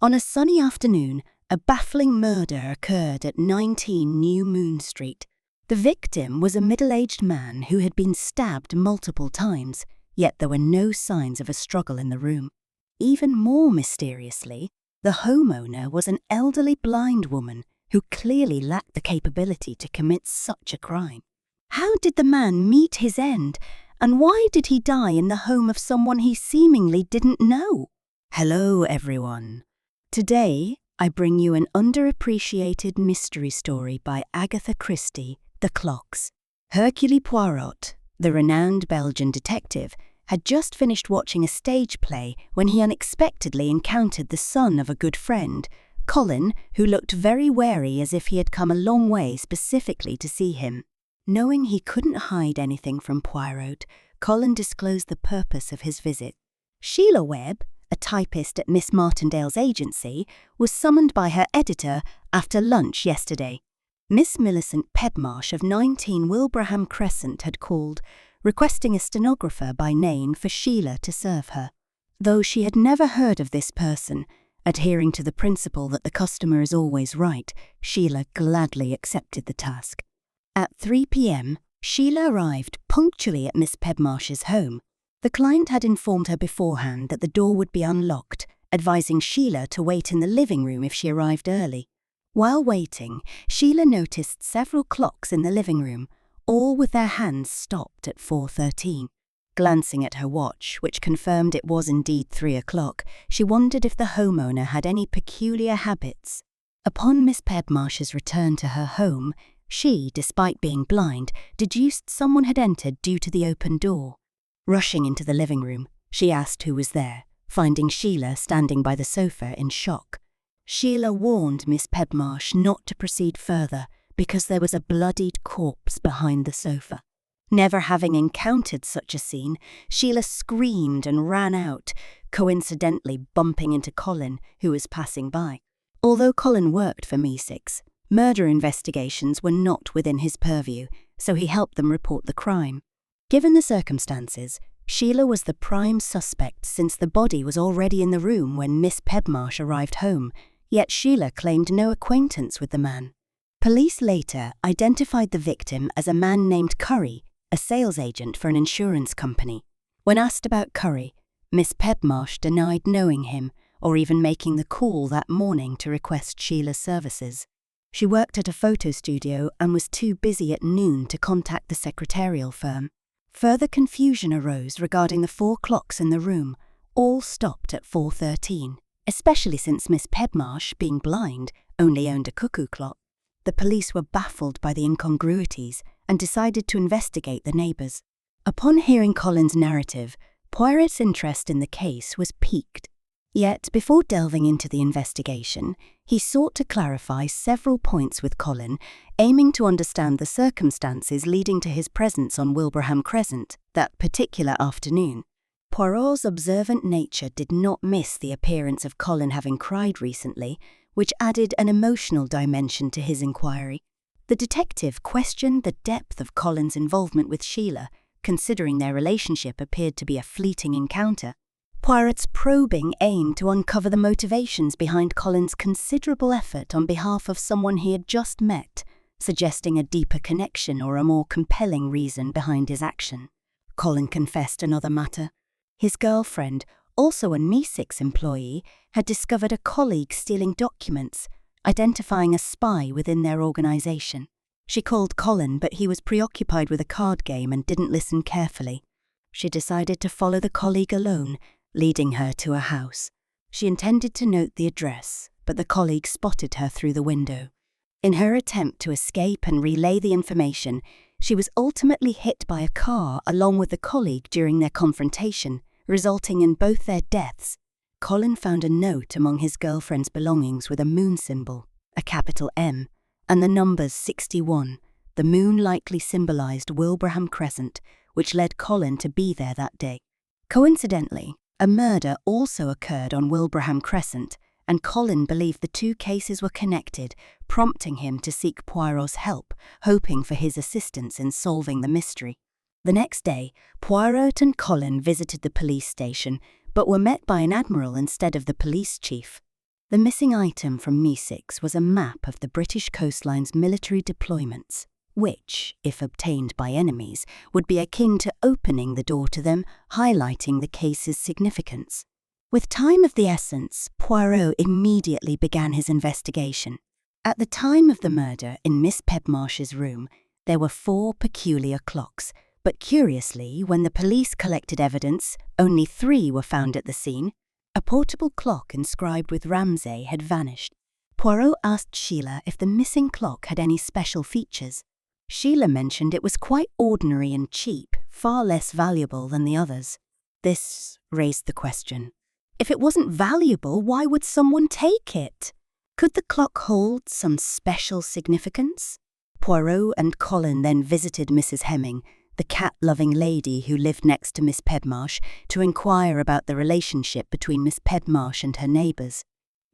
On a sunny afternoon, a baffling murder occurred at 19 New Moon Street. The victim was a middle-aged man who had been stabbed multiple times, yet there were no signs of a struggle in the room. Even more mysteriously, the homeowner was an elderly blind woman who clearly lacked the capability to commit such a crime. How did the man meet his end, and why did he die in the home of someone he seemingly didn't know? Hello, everyone. Today, I bring you an underappreciated mystery story by Agatha Christie, The Clocks. Hercule Poirot, the renowned Belgian detective, had just finished watching a stage play when he unexpectedly encountered the son of a good friend, Colin, who looked very wary as if he had come a long way specifically to see him. Knowing he couldn't hide anything from Poirot, Colin disclosed the purpose of his visit. Sheila Webb, a typist at Miss Martindale's agency, was summoned by her editor after lunch yesterday. Miss Millicent Pedmarsh of 19 Wilbraham Crescent had called, requesting a stenographer by name for Sheila to serve her. Though she had never heard of this person, adhering to the principle that the customer is always right, Sheila gladly accepted the task. At 3 p.m., Sheila arrived punctually at Miss Pedmarsh's home. The client had informed her beforehand that the door would be unlocked, advising Sheila to wait in the living room if she arrived early. While waiting, Sheila noticed several clocks in the living room, all with their hands stopped at 4:13. Glancing at her watch, which confirmed it was indeed 3 o'clock, she wondered if the homeowner had any peculiar habits. Upon Miss Pedmarsh's return to her home, she, despite being blind, deduced someone had entered due to the open door. Rushing into the living room, she asked who was there, finding Sheila standing by the sofa in shock. Sheila warned Miss Pedmarsh not to proceed further because there was a bloodied corpse behind the sofa. Never having encountered such a scene, Sheila screamed and ran out, coincidentally bumping into Colin, who was passing by. Although Colin worked for Me6, murder investigations were not within his purview, so he helped them report the crime. Given the circumstances, Sheila was the prime suspect since the body was already in the room when Miss Pedmarsh arrived home, yet Sheila claimed no acquaintance with the man. Police later identified the victim as a man named Curry, a sales agent for an insurance company. When asked about Curry, Miss Pedmarsh denied knowing him or even making the call that morning to request Sheila's services. She worked at a photo studio and was too busy at noon to contact the secretarial firm. Further confusion arose regarding the 4 clocks in the room, all stopped at 4:13, especially since Miss Pedmarsh, being blind, only owned a cuckoo clock. The police were baffled by the incongruities and decided to investigate the neighbours. Upon hearing Colin's narrative, Poirot's interest in the case was piqued. Yet, before delving into the investigation, he sought to clarify several points with Colin, aiming to understand the circumstances leading to his presence on Wilbraham Crescent that particular afternoon. Poirot's observant nature did not miss the appearance of Colin having cried recently, which added an emotional dimension to his inquiry. The detective questioned the depth of Colin's involvement with Sheila, considering their relationship appeared to be a fleeting encounter. Poirot's probing aimed to uncover the motivations behind Colin's considerable effort on behalf of someone he had just met, suggesting a deeper connection or a more compelling reason behind his action. Colin confessed another matter. His girlfriend, also a Me6 employee, had discovered a colleague stealing documents, identifying a spy within their organisation. She called Colin, but he was preoccupied with a card game and didn't listen carefully. She decided to follow the colleague alone, leading her to a house. She intended to note the address, but the colleague spotted her through the window. In her attempt to escape and relay the information, she was ultimately hit by a car along with the colleague during their confrontation, resulting in both their deaths. Colin found a note among his girlfriend's belongings with a moon symbol, a capital M, and the numbers 61. The moon likely symbolised Wilbraham Crescent, which led Colin to be there that day. Coincidentally, a murder also occurred on Wilbraham Crescent, and Colin believed the two cases were connected, prompting him to seek Poirot's help, hoping for his assistance in solving the mystery. The next day, Poirot and Colin visited the police station, but were met by an admiral instead of the police chief. The missing item from M6 was a map of the British coastline's military deployments, which, if obtained by enemies, would be akin to opening the door to them, highlighting the case's significance. With time of the essence, Poirot immediately began his investigation. At the time of the murder in Miss Pedmarsh's room, there were 4 peculiar clocks, but curiously, when the police collected evidence, only 3 were found at the scene. A portable clock inscribed with Ramsay had vanished. Poirot asked Sheila if the missing clock had any special features. Sheila mentioned it was quite ordinary and cheap, far less valuable than the others. This raised the question. If it wasn't valuable, why would someone take it? Could the clock hold some special significance? Poirot and Colin then visited Mrs. Hemming, the cat-loving lady who lived next to Miss Pedmarsh, to inquire about the relationship between Miss Pedmarsh and her neighbours.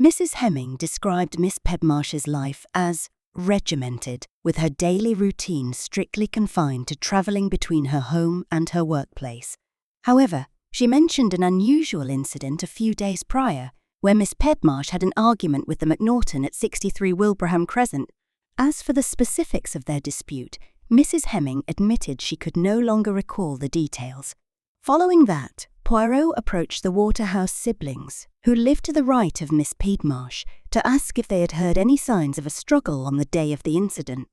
Mrs. Hemming described Miss Pedmarsh's life as regimented, with her daily routine strictly confined to travelling between her home and her workplace. However, she mentioned an unusual incident a few days prior, where Miss Pedmarsh had an argument with the Macnaughton at 63 Wilbraham Crescent. As for the specifics of their dispute, Mrs. Hemming admitted she could no longer recall the details. Following that, Poirot approached the Waterhouse siblings, who lived to the right of Miss Pedmarsh, to ask if they had heard any signs of a struggle on the day of the incident.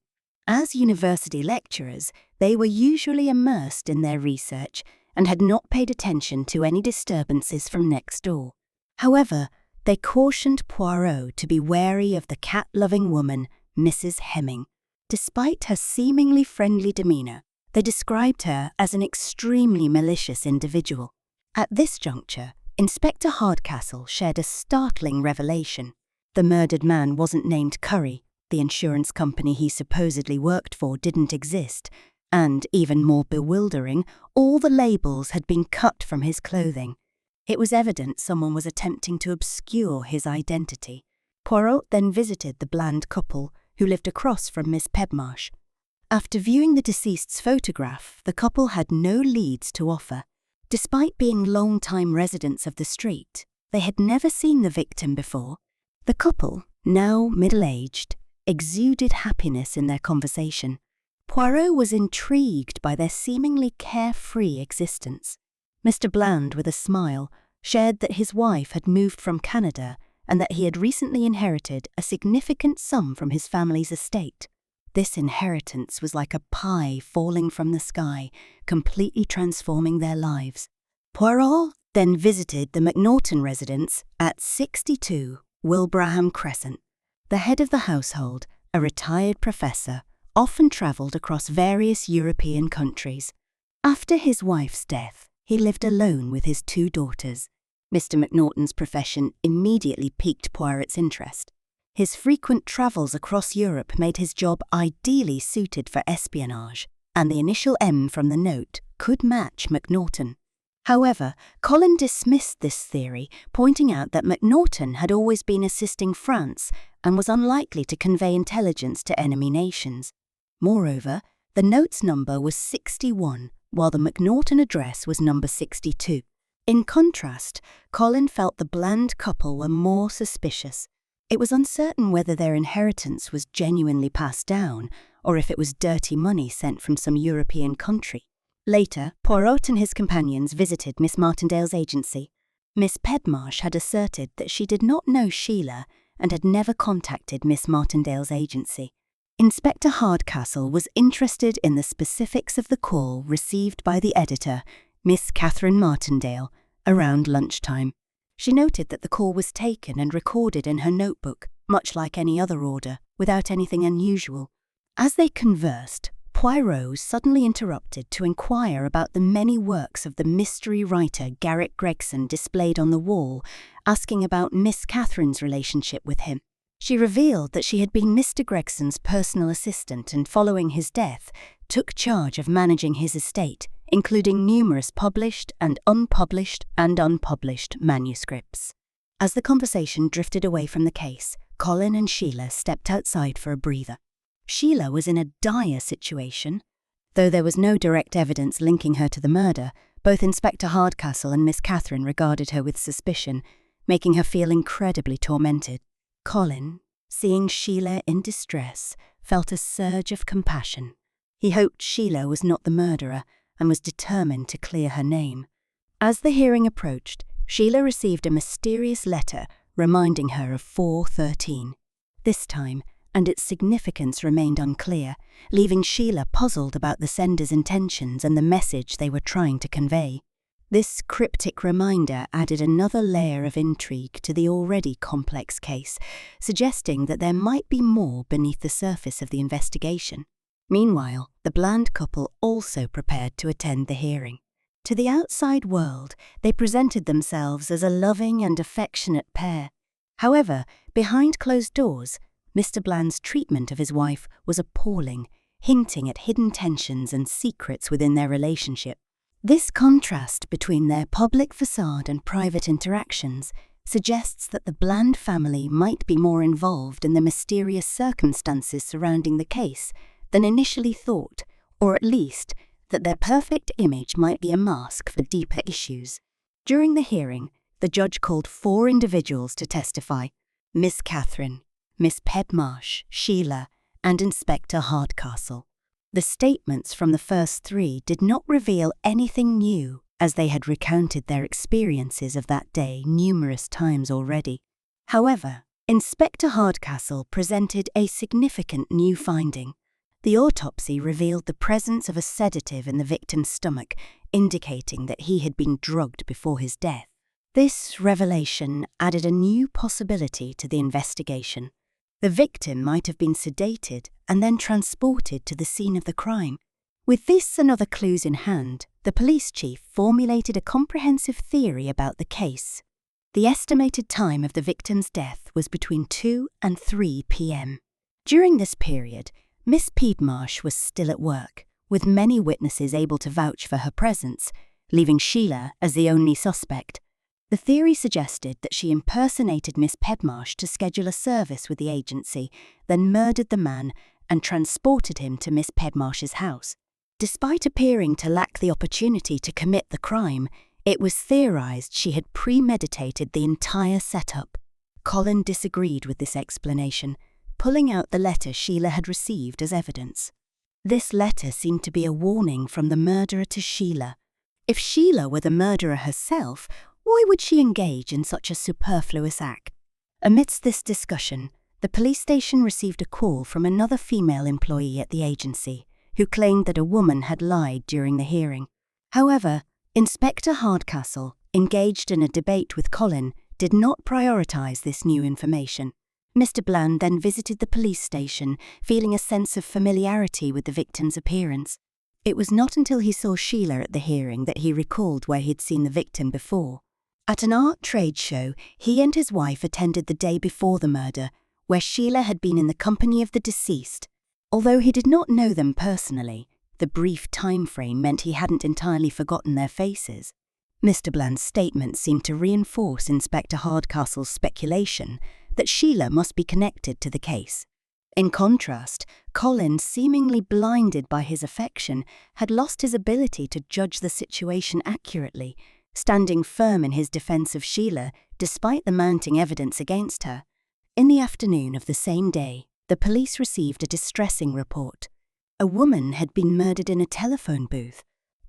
As university lecturers, they were usually immersed in their research and had not paid attention to any disturbances from next door. However, they cautioned Poirot to be wary of the cat-loving woman, Mrs. Hemming. Despite her seemingly friendly demeanour, they described her as an extremely malicious individual. At this juncture, Inspector Hardcastle shared a startling revelation. The murdered man wasn't named Curry, the insurance company he supposedly worked for didn't exist, and, even more bewildering, all the labels had been cut from his clothing. It was evident someone was attempting to obscure his identity. Poirot then visited the Bland couple, who lived across from Miss Pedmarsh. After viewing the deceased's photograph, the couple had no leads to offer. Despite being long-time residents of the street, they had never seen the victim before. The couple, now middle-aged, exuded happiness in their conversation. Poirot was intrigued by their seemingly carefree existence. Mr. Bland, with a smile, shared that his wife had moved from Canada and that he had recently inherited a significant sum from his family's estate. This inheritance was like a pie falling from the sky, completely transforming their lives. Poirot then visited the Macnaughton residence at 62 Wilbraham Crescent. The head of the household, a retired professor, often travelled across various European countries. After his wife's death, he lived alone with his 2 daughters. Mr. Macnaughton's profession immediately piqued Poirot's interest. His frequent travels across Europe made his job ideally suited for espionage, and the initial M from the note could match Macnaughton. However, Colin dismissed this theory, pointing out that Macnaughton had always been assisting France and was unlikely to convey intelligence to enemy nations. Moreover, the note's number was 61, while the Macnaughton address was number 62. In contrast, Colin felt the Bland couple were more suspicious. It was uncertain whether their inheritance was genuinely passed down, or if it was dirty money sent from some European country. Later, Poirot and his companions visited Miss Martindale's agency. Miss Pedmarsh had asserted that she did not know Sheila and had never contacted Miss Martindale's agency. Inspector Hardcastle was interested in the specifics of the call received by the editor, Miss Catherine Martindale, around lunchtime. She noted that the call was taken and recorded in her notebook, much like any other order, without anything unusual. As they conversed, Poirot suddenly interrupted to inquire about the many works of the mystery writer Garrick Gregson displayed on the wall, asking about Miss Catherine's relationship with him. She revealed that she had been Mr. Gregson's personal assistant and, following his death, took charge of managing his estate, including numerous published and unpublished manuscripts. As the conversation drifted away from the case, Colin and Sheila stepped outside for a breather. Sheila was in a dire situation. Though there was no direct evidence linking her to the murder, both Inspector Hardcastle and Miss Catherine regarded her with suspicion. making her feel incredibly tormented. Colin, seeing Sheila in distress, felt a surge of compassion. He hoped Sheila was not the murderer and was determined to clear her name. As the hearing approached, Sheila received a mysterious letter reminding her of 413. This time, and its significance remained unclear, leaving Sheila puzzled about the sender's intentions and the message they were trying to convey. This cryptic reminder added another layer of intrigue to the already complex case, suggesting that there might be more beneath the surface of the investigation. Meanwhile, the Bland couple also prepared to attend the hearing. To the outside world, they presented themselves as a loving and affectionate pair. However, behind closed doors, Mr. Bland's treatment of his wife was appalling, hinting at hidden tensions and secrets within their relationship. This contrast between their public facade and private interactions suggests that the Bland family might be more involved in the mysterious circumstances surrounding the case than initially thought, or at least that their perfect image might be a mask for deeper issues. During the hearing, the judge called 4 individuals to testify: Miss Catherine, Miss Pedmarsh, Sheila, and Inspector Hardcastle. The statements from the first 3 did not reveal anything new, as they had recounted their experiences of that day numerous times already. However, Inspector Hardcastle presented a significant new finding. The autopsy revealed the presence of a sedative in the victim's stomach, indicating that he had been drugged before his death. This revelation added a new possibility to the investigation. The victim might have been sedated and then transported to the scene of the crime. With this and other clues in hand, the police chief formulated a comprehensive theory about the case. The estimated time of the victim's death was between 2 and 3 p.m. During this period, Miss Pedmarsh was still at work, with many witnesses able to vouch for her presence, leaving Sheila as the only suspect. The theory suggested that she impersonated Miss Pedmarsh to schedule a service with the agency, then murdered the man and transported him to Miss Pedmarsh's house. Despite appearing to lack the opportunity to commit the crime, it was theorized she had premeditated the entire setup. Colin disagreed with this explanation, pulling out the letter Sheila had received as evidence. This letter seemed to be a warning from the murderer to Sheila. If Sheila were the murderer herself, why would she engage in such a superfluous act? Amidst this discussion, the police station received a call from another female employee at the agency, who claimed that a woman had lied during the hearing. However, Inspector Hardcastle, engaged in a debate with Colin, did not prioritize this new information. Mr. Bland then visited the police station, feeling a sense of familiarity with the victim's appearance. It was not until he saw Sheila at the hearing that he recalled where he'd seen the victim before. At an art trade show, he and his wife attended the day before the murder, where Sheila had been in the company of the deceased. Although he did not know them personally, the brief time frame meant he hadn't entirely forgotten their faces. Mr. Bland's statement seemed to reinforce Inspector Hardcastle's speculation that Sheila must be connected to the case. In contrast, Colin, seemingly blinded by his affection, had lost his ability to judge the situation accurately, standing firm in his defense of Sheila despite the mounting evidence against her. In the afternoon of the same day, the police received a distressing report. A woman had been murdered in a telephone booth.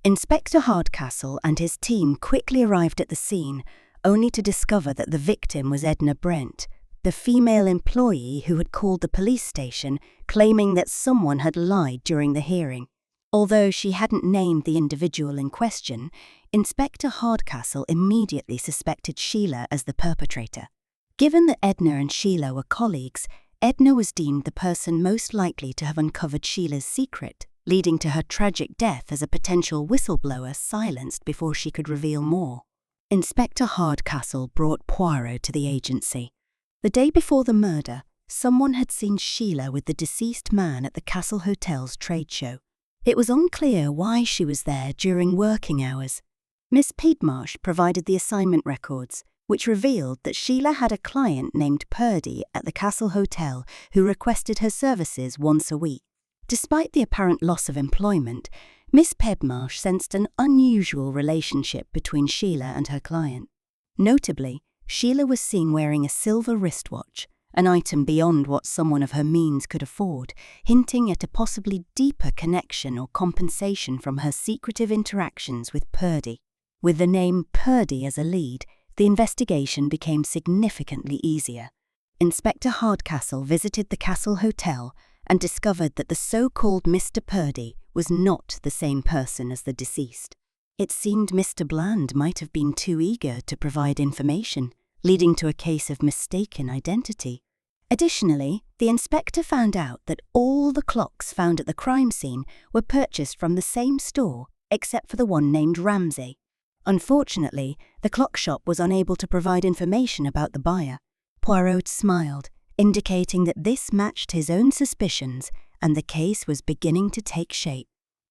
Inspector Hardcastle and his team quickly arrived at the scene, only to discover that the victim was Edna Brent, the female employee who had called the police station claiming that someone had lied during the hearing. Although she hadn't named the individual in question, Inspector Hardcastle immediately suspected Sheila as the perpetrator. Given that Edna and Sheila were colleagues, Edna was deemed the person most likely to have uncovered Sheila's secret, leading to her tragic death as a potential whistleblower silenced before she could reveal more. Inspector Hardcastle brought Poirot to the agency. The day before the murder, someone had seen Sheila with the deceased man at the Castle Hotel's trade show. It was unclear why she was there during working hours. Miss Pedmarsh provided the assignment records, which revealed that Sheila had a client named Purdy at the Castle Hotel who requested her services once a week. Despite the apparent loss of employment, Miss Pedmarsh sensed an unusual relationship between Sheila and her client. Notably, Sheila was seen wearing a silver wristwatch, an item beyond what someone of her means could afford, hinting at a possibly deeper connection or compensation from her secretive interactions with Purdy. With the name Purdy as a lead, the investigation became significantly easier. Inspector Hardcastle visited the Castle Hotel and discovered that the so-called Mr. Purdy was not the same person as the deceased. It seemed Mr. Bland might have been too eager to provide information, leading to a case of mistaken identity. Additionally, the inspector found out that all the clocks found at the crime scene were purchased from the same store, except for the one named Ramsay. Unfortunately, the clock shop was unable to provide information about the buyer. Poirot smiled, indicating that this matched his own suspicions and the case was beginning to take shape.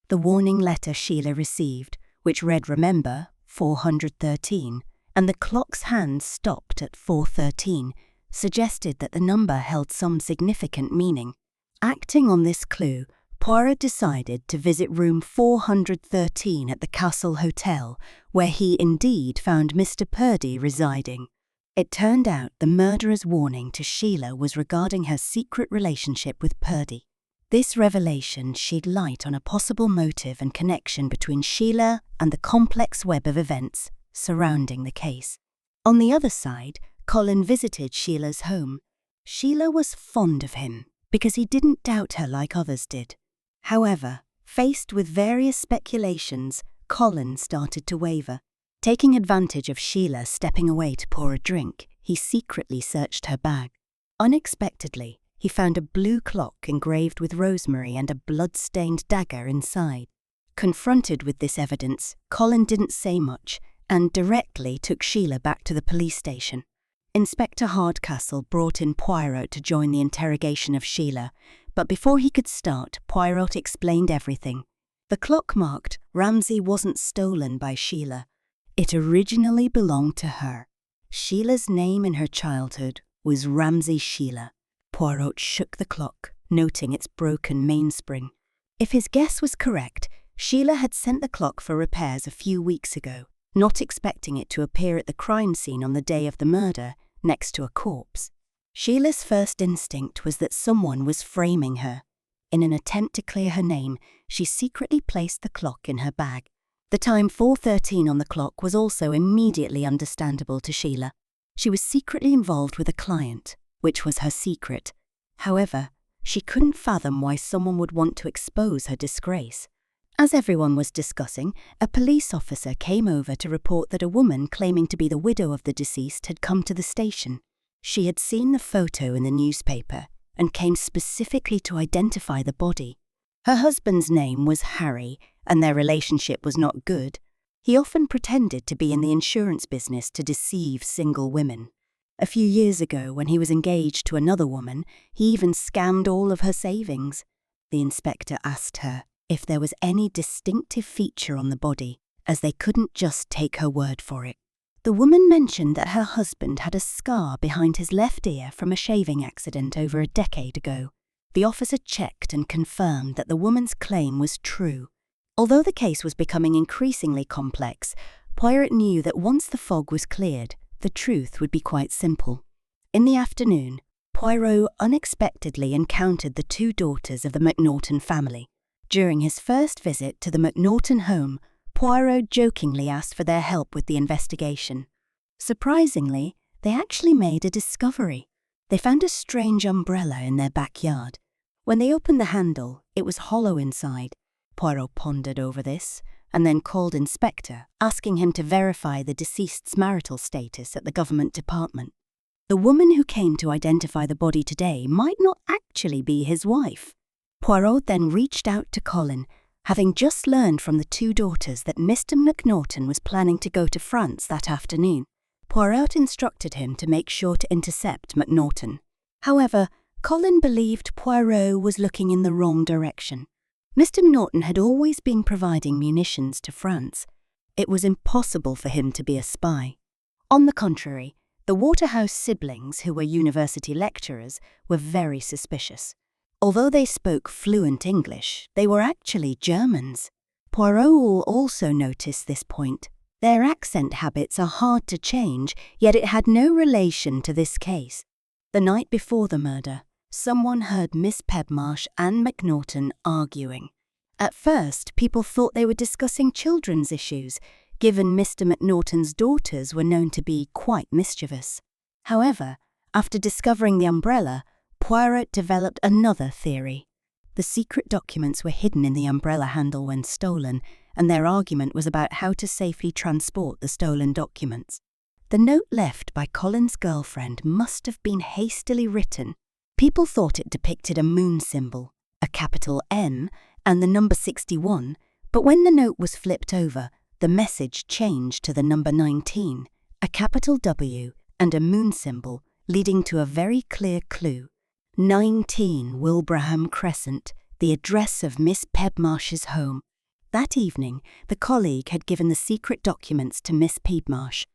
The warning letter Sheila received, which read "Remember, 413, and the clock's hands stopped at 4:13, suggested that the number held some significant meaning. Acting on this clue, Poirot decided to visit room 413 at the Castle Hotel, where he indeed found Mr. Purdy residing. It turned out the murderer's warning to Sheila was regarding her secret relationship with Purdy. This revelation shed light on a possible motive and connection between Sheila and the complex web of events surrounding the case. On the other side, Colin visited Sheila's home. Sheila was fond of him because he didn't doubt her like others did. However, faced with various speculations, Colin started to waver. Taking advantage of Sheila stepping away to pour a drink, he secretly searched her bag. Unexpectedly, he found a blue clock engraved with rosemary and a blood-stained dagger inside. Confronted with this evidence, Colin didn't say much and directly took Sheila back to the police station. Inspector Hardcastle brought in Poirot to join the interrogation of Sheila, but before he could start, Poirot explained everything. The clock marked Ramsay wasn't stolen by Sheila. It originally belonged to her. Sheila's name in her childhood was Ramsay Sheila. Poirot shook the clock, noting its broken mainspring. If his guess was correct, Sheila had sent the clock for repairs a few weeks ago, not expecting it to appear at the crime scene on the day of the murder, next to a corpse. Sheila's first instinct was that someone was framing her. In an attempt to clear her name, she secretly placed the clock in her bag. The time 4:13 on the clock was also immediately understandable to Sheila. She was secretly involved with a client, which was her secret. However, she couldn't fathom why someone would want to expose her disgrace. As everyone was discussing, a police officer came over to report that a woman claiming to be the widow of the deceased had come to the station. She had seen the photo in the newspaper and came specifically to identify the body. Her husband's name was Harry, and their relationship was not good. He often pretended to be in the insurance business to deceive single women. A few years ago, when he was engaged to another woman, he even scammed all of her savings. The inspector asked her if there was any distinctive feature on the body, as they couldn't just take her word for it. The woman mentioned that her husband had a scar behind his left ear from a shaving accident over a decade ago. The officer checked and confirmed that the woman's claim was true. Although the case was becoming increasingly complex, Poirot knew that once the fog was cleared, the truth would be quite simple. In the afternoon, Poirot unexpectedly encountered the two daughters of the Macnaughton family. During his first visit to the Macnaughton home, Poirot jokingly asked for their help with the investigation. Surprisingly, they actually made a discovery. They found a strange umbrella in their backyard. When they opened the handle, it was hollow inside. Poirot pondered over this and then called Inspector, asking him to verify the deceased's marital status at the government department. The woman who came to identify the body today might not actually be his wife. Poirot then reached out to Colin, having just learned from the two daughters that Mr. Macnaughton was planning to go to France that afternoon. Poirot instructed him to make sure to intercept Macnaughton. However, Colin believed Poirot was looking in the wrong direction. Mr. Macnaughton had always been providing munitions to France. It was impossible for him to be a spy. On the contrary, the Waterhouse siblings, who were university lecturers, were very suspicious. Although they spoke fluent English, they were actually Germans. Poirot also noticed this point. Their accent habits are hard to change, yet it had no relation to this case. The night before the murder, someone heard Miss Pedmarsh and Macnaughton arguing. At first, people thought they were discussing children's issues, given Mr. Macnaughton's daughters were known to be quite mischievous. However, after discovering the umbrella, Poirot developed another theory. The secret documents were hidden in the umbrella handle when stolen, and their argument was about how to safely transport the stolen documents. The note left by Colin's girlfriend must have been hastily written. People thought it depicted a moon symbol, a capital M, and the number 61, but when the note was flipped over, the message changed to the number 19, a capital W, and a moon symbol, leading to a very clear clue. 19 Wilbraham Crescent, the address of Miss Pedmarsh's home. That evening, the colleague had given the secret documents to Miss Pedmarsh.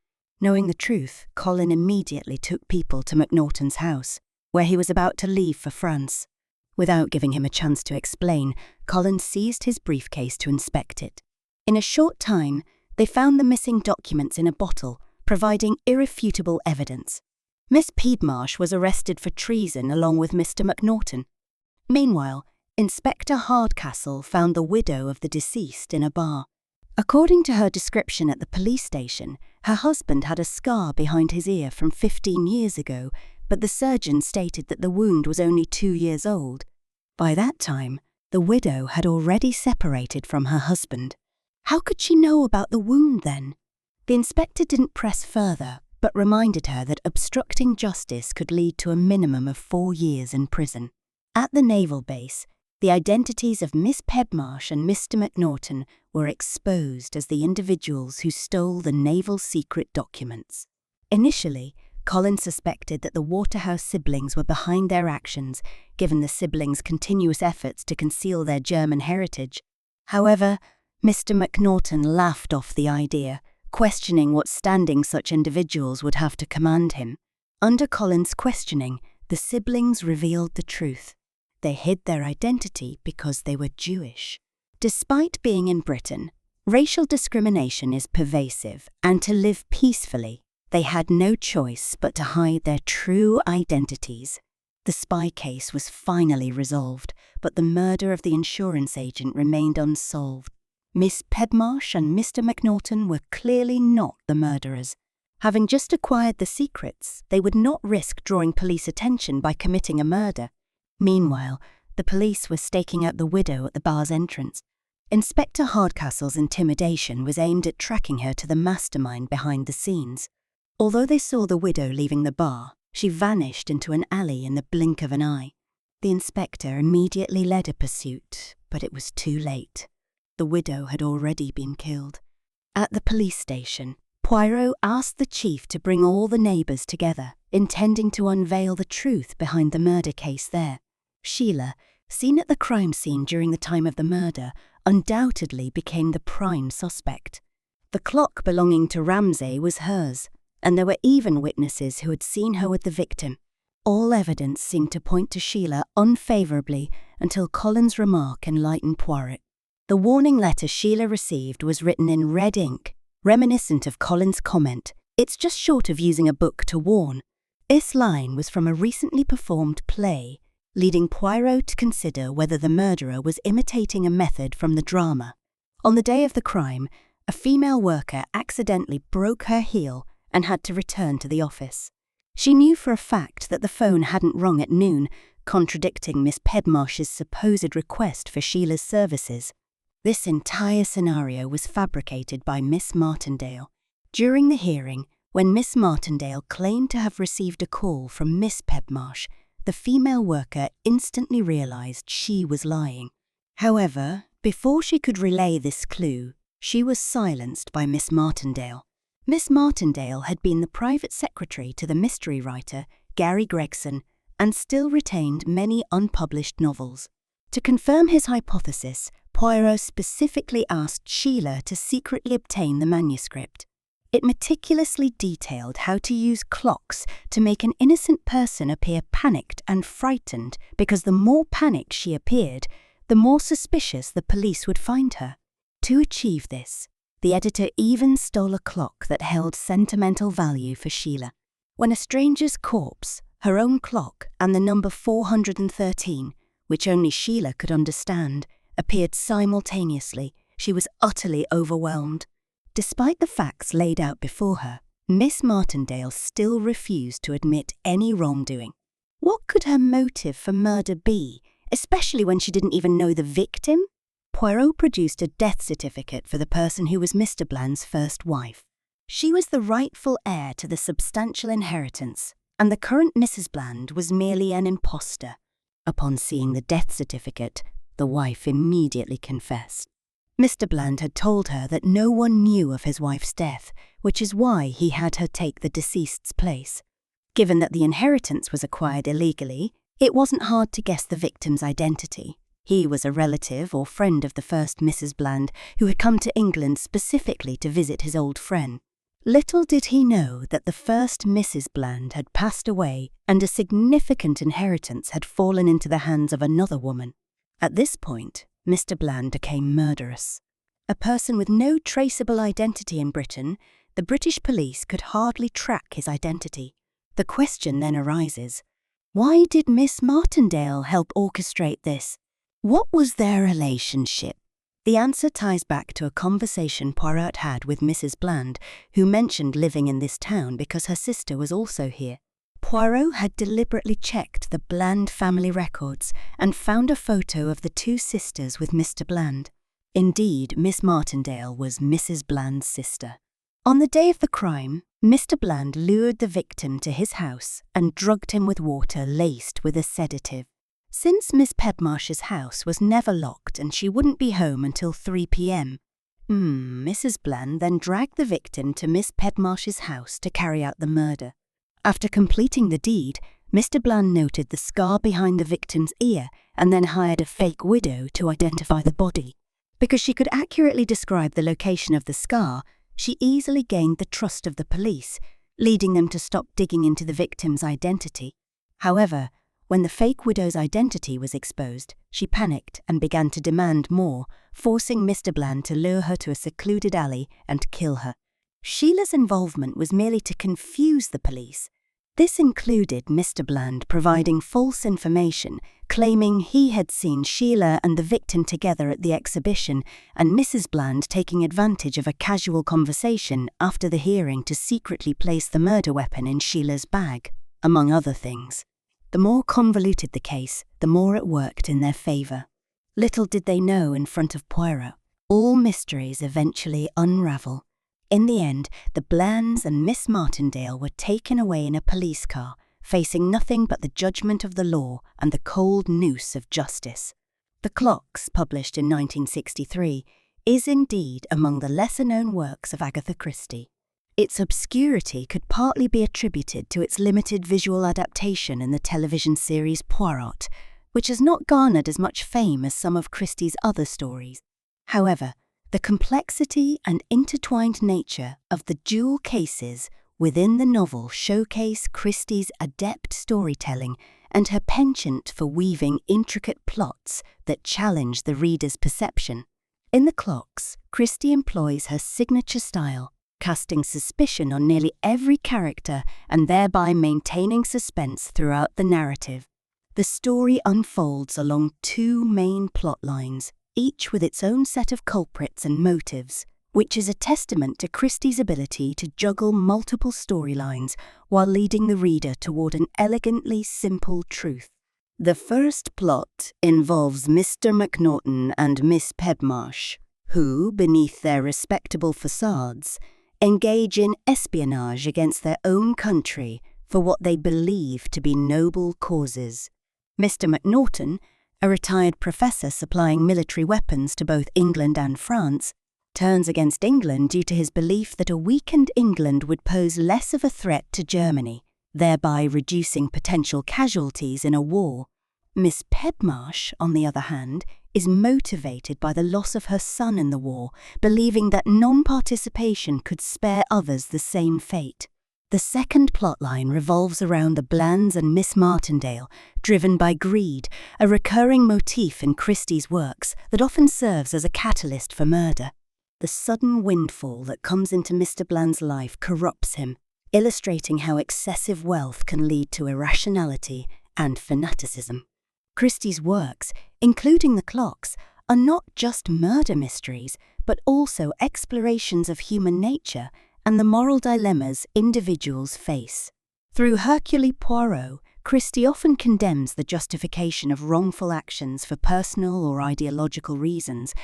Knowing the truth, Colin immediately took people to Macnaughton's house, where he was about to leave for France. Without giving him a chance to explain, Colin seized his briefcase to inspect it. In a short time, they found the missing documents in a bottle, providing irrefutable evidence. Miss Pedmarsh was arrested for treason along with Mr. Macnaughton. Meanwhile, Inspector Hardcastle found the widow of the deceased in a bar. According to her description at the police station, her husband had a scar behind his ear from 15 years ago, but the surgeon stated that the wound was only 2 years old. By that time, the widow had already separated from her husband. How could she know about the wound then? The inspector didn't press further, but reminded her that obstructing justice could lead to a minimum of 4 years in prison. At the naval base, the identities of Miss Pedmarsh and Mr. Macnaughton were exposed as the individuals who stole the naval secret documents. Initially, Colin suspected that the Waterhouse siblings were behind their actions, given the siblings' continuous efforts to conceal their German heritage. However, Mr. Macnaughton laughed off the idea, questioning what standing such individuals would have to command him. Under Colin's questioning, the siblings revealed the truth. They hid their identity because they were Jewish. Despite being in Britain, racial discrimination is pervasive, and to live peacefully, they had no choice but to hide their true identities. The spy case was finally resolved, but the murder of the insurance agent remained unsolved. Miss Pedmarsh and Mr. Macnaughton were clearly not the murderers. Having just acquired the secrets, they would not risk drawing police attention by committing a murder. Meanwhile, the police were staking out the widow at the bar's entrance. Inspector Hardcastle's intimidation was aimed at tracking her to the mastermind behind the scenes. Although they saw the widow leaving the bar, she vanished into an alley in the blink of an eye. The inspector immediately led a pursuit, but it was too late. The widow had already been killed. At the police station, Poirot asked the chief to bring all the neighbours together, intending to unveil the truth behind the murder case there. Sheila, seen at the crime scene during the time of the murder, undoubtedly became the prime suspect. The clock belonging to Ramsay was hers, and there were even witnesses who had seen her with the victim. All evidence seemed to point to Sheila unfavourably until Colin's remark enlightened Poirot. The warning letter Sheila received was written in red ink, reminiscent of Colin's comment, "It's just short of using a book to warn." This line was from a recently performed play, leading Poirot to consider whether the murderer was imitating a method from the drama. On the day of the crime, a female worker accidentally broke her heel and had to return to the office. She knew for a fact that the phone hadn't rung at noon, contradicting Miss Pedmarsh's supposed request for Sheila's services. This entire scenario was fabricated by Miss Martindale. During the hearing, when Miss Martindale claimed to have received a call from Miss Pedmarsh, the female worker instantly realised she was lying. However, before she could relay this clue, she was silenced by Miss Martindale. Miss Martindale had been the private secretary to the mystery writer, Gary Gregson, and still retained many unpublished novels. To confirm his hypothesis, Poirot specifically asked Sheila to secretly obtain the manuscript. It meticulously detailed how to use clocks to make an innocent person appear panicked and frightened, because the more panicked she appeared, the more suspicious the police would find her. To achieve this, The editor even stole a clock that held sentimental value for Sheila. When a stranger's corpse, her own clock, and the number 413, which only Sheila could understand, appeared simultaneously, she was utterly overwhelmed. Despite the facts laid out before her, Miss Martindale still refused to admit any wrongdoing. What could her motive for murder be, especially when she didn't even know the victim? Poirot produced a death certificate for the person who was Mr. Bland's first wife. She was the rightful heir to the substantial inheritance, and the current Mrs. Bland was merely an impostor. Upon seeing the death certificate, the wife immediately confessed. Mr. Bland had told her that no one knew of his wife's death, which is why he had her take the deceased's place. Given that the inheritance was acquired illegally, it wasn't hard to guess the victim's identity. He was a relative or friend of the first Mrs. Bland who had come to England specifically to visit his old friend. Little did he know that the first Mrs. Bland had passed away and a significant inheritance had fallen into the hands of another woman. At this point, Mr. Bland became murderous. A person with no traceable identity in Britain, the British police could hardly track his identity. The question then arises, why did Miss Martindale help orchestrate this? What was their relationship? The answer ties back to a conversation Poirot had with Mrs. Bland, who mentioned living in this town because her sister was also here. Poirot had deliberately checked the Bland family records and found a photo of the two sisters with Mr. Bland. Indeed, Miss Martindale was Mrs. Bland's sister. On the day of the crime, Mr. Bland lured the victim to his house and drugged him with water laced with a sedative. Since Miss Pedmarsh's house was never locked and she wouldn't be home until 3 p.m., Mrs. Bland then dragged the victim to Miss Pedmarsh's house to carry out the murder. After completing the deed, Mr. Bland noted the scar behind the victim's ear and then hired a fake widow to identify the body. Because she could accurately describe the location of the scar, she easily gained the trust of the police, leading them to stop digging into the victim's identity. However, when the fake widow's identity was exposed, she panicked and began to demand more, forcing Mr. Bland to lure her to a secluded alley and kill her. Sheila's involvement was merely to confuse the police. This included Mr. Bland providing false information, claiming he had seen Sheila and the victim together at the exhibition, and Mrs. Bland taking advantage of a casual conversation after the hearing to secretly place the murder weapon in Sheila's bag, among other things. The more convoluted the case, the more it worked in their favour. Little did they know in front of Poirot, all mysteries eventually unravel. In the end, the Blands and Miss Martindale were taken away in a police car, facing nothing but the judgment of the law and the cold noose of justice. The Clocks, published in 1963, is indeed among the lesser-known works of Agatha Christie. Its obscurity could partly be attributed to its limited visual adaptation in the television series Poirot, which has not garnered as much fame as some of Christie's other stories. However, the complexity and intertwined nature of the dual cases within the novel showcase Christie's adept storytelling and her penchant for weaving intricate plots that challenge the reader's perception. In The Clocks, Christie employs her signature style, casting suspicion on nearly every character and thereby maintaining suspense throughout the narrative. The story unfolds along two main plot lines, each with its own set of culprits and motives, which is a testament to Christie's ability to juggle multiple storylines while leading the reader toward an elegantly simple truth. The first plot involves Mr. Macnaghten and Miss Pedmarsh, who, beneath their respectable facades, engage in espionage against their own country for what they believe to be noble causes. Mr. Macnaghten, a retired professor supplying military weapons to both England and France, turns against England due to his belief that a weakened England would pose less of a threat to Germany, thereby reducing potential casualties in a war. Miss Pedmarsh, on the other hand, is motivated by the loss of her son in the war, believing that non-participation could spare others the same fate. The second plotline revolves around the Blands and Miss Martindale, driven by greed, a recurring motif in Christie's works that often serves as a catalyst for murder. The sudden windfall that comes into Mr. Bland's life corrupts him, illustrating how excessive wealth can lead to irrationality and fanaticism. Christie's works, including The Clocks, are not just murder mysteries, but also explorations of human nature and the moral dilemmas individuals face. Through Hercule Poirot, Christie often condemns the justification of wrongful actions for personal or ideological reasons,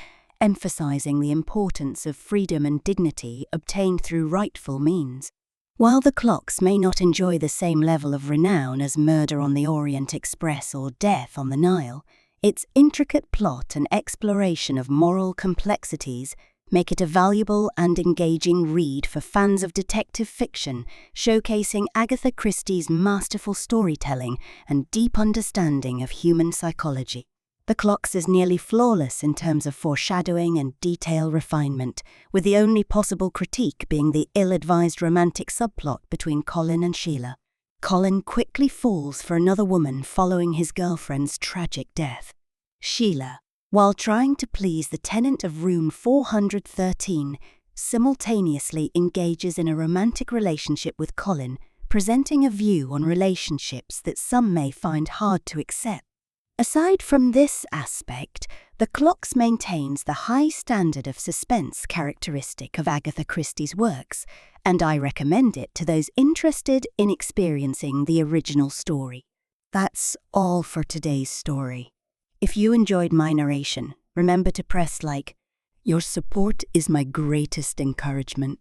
emphasizing the importance of freedom and dignity obtained through rightful means. While The Clocks may not enjoy the same level of renown as Murder on the Orient Express or Death on the Nile, its intricate plot and exploration of moral complexities make it a valuable and engaging read for fans of detective fiction, showcasing Agatha Christie's masterful storytelling and deep understanding of human psychology. The Clocks is nearly flawless in terms of foreshadowing and detail refinement, with the only possible critique being the ill-advised romantic subplot between Colin and Sheila. Colin quickly falls for another woman following his girlfriend's tragic death. Sheila, while trying to please the tenant of room 413, simultaneously engages in a romantic relationship with Colin, presenting a view on relationships that some may find hard to accept. Aside from this aspect, The Clocks maintains the high standard of suspense characteristic of Agatha Christie's works, and I recommend it to those interested in experiencing the original story. That's all for today's story. If you enjoyed my narration, remember to press like. Your support is my greatest encouragement.